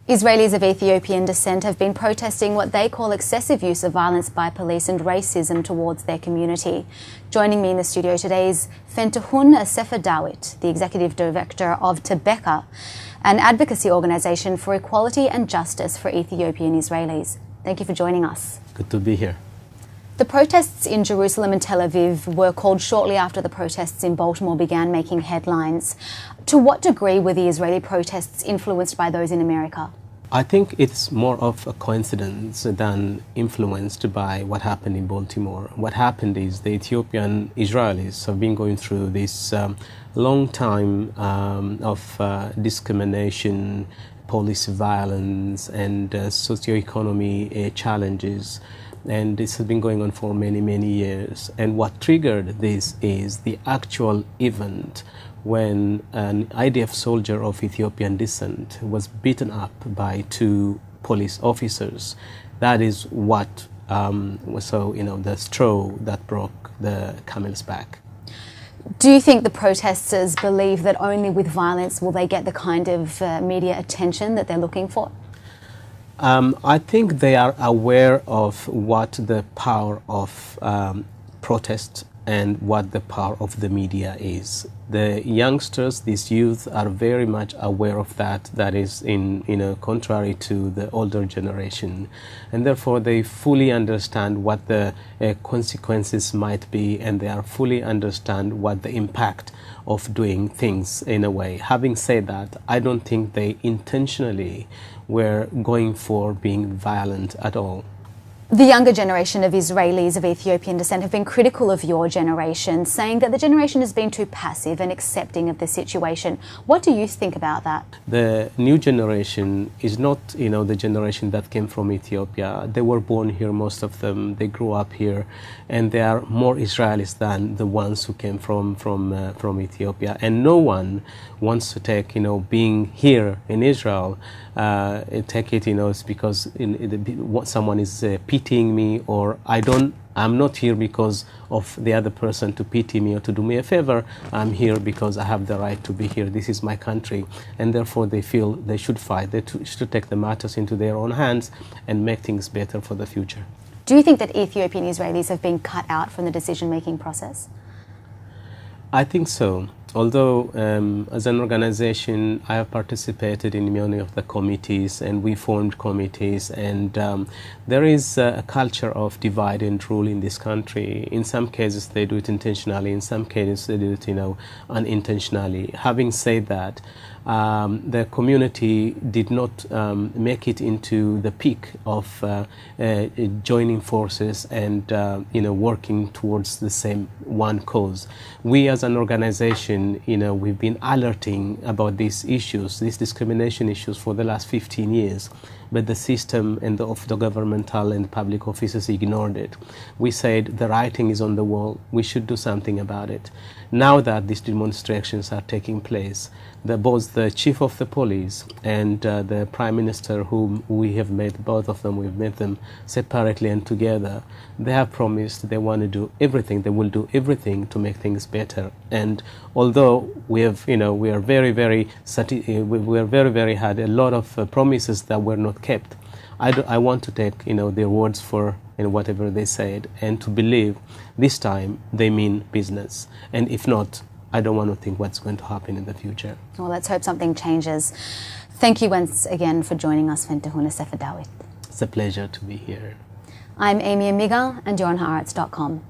Israelis of Ethiopian descent have been protesting what they call excessive use of violence by police and racism towards their community. Joining me in the studio today is Fentahun Assefa Dawit, the Executive Director of Tebeka, an advocacy organisation for equality and justice for Ethiopian Israelis. Thank you for joining us. Good to be here. The protests in Jerusalem and Tel Aviv were called shortly after the protests in Baltimore began making headlines. To what degree were the Israeli protests influenced by those in America? I think it's more of a coincidence than influenced by what happened in Baltimore. What happened is the Ethiopian-Israelis have been going through this long time of discrimination, police violence, and socio-economic challenges. And this has been going on for many, many years. And what triggered this is the actual event when an IDF soldier of Ethiopian descent was beaten up by two police officers. That is what the straw that broke the camel's back. Do you think the protesters believe that only with violence will they get the kind of media attention that they're looking for? I think they are aware of what the power of protest and what the power of the media is. The youngsters, these youth, are very much aware of that. That is contrary to the older generation, and therefore they fully understand what the consequences might be, and they are fully understand what the impact of doing things in a way. Having said that, I don't think they intentionally were going for being violent at all. The younger generation of Israelis of Ethiopian descent have been critical of your generation, saying that the generation has been too passive and accepting of the situation. What do you think about that? The new generation is not, the generation that came from Ethiopia. They were born here, most of them. They grew up here, and they are more Israelis than the ones who came from Ethiopia. And no one wants to take, being here in Israel, take it, it's because someone is pitying me, or I'm not here because of the other person to pity me or to do me a favor. I'm here because I have the right to be here. This is my country, and therefore they feel they should fight. They should take the matters into their own hands and make things better for the future. Do you think that Ethiopian Israelis have been cut out from the decision-making process? I think so. Although as an organization, I have participated in many of the committees, and we formed committees, and there is a culture of divide and rule in this country. In some cases they do it intentionally, in some cases they do it unintentionally. Having said that, the community did not make it into the peak of joining forces and working towards the same one cause. We as an organization, we've been alerting about these issues, these discrimination issues, for the last 15 years. But the system and the governmental and public officers ignored it. We said the writing is on the wall, we should do something about it. Now that these demonstrations are taking place, both the chief of the police and the prime minister, whom we have met, both of them, we've met them separately and together, they have promised they want to do everything, they will do everything to make things better. And although we have, we are very, very had a lot of promises that were not kept, I want to take, their words for whatever they said, and to believe this time they mean business. And if not, I don't want to think what's going to happen in the future. Well, let's hope something changes. Thank you once again for joining us, Fentahun Assefa Dawit. It's a pleasure to be here. I'm Amy Amiga, and you're on Haaretz.com.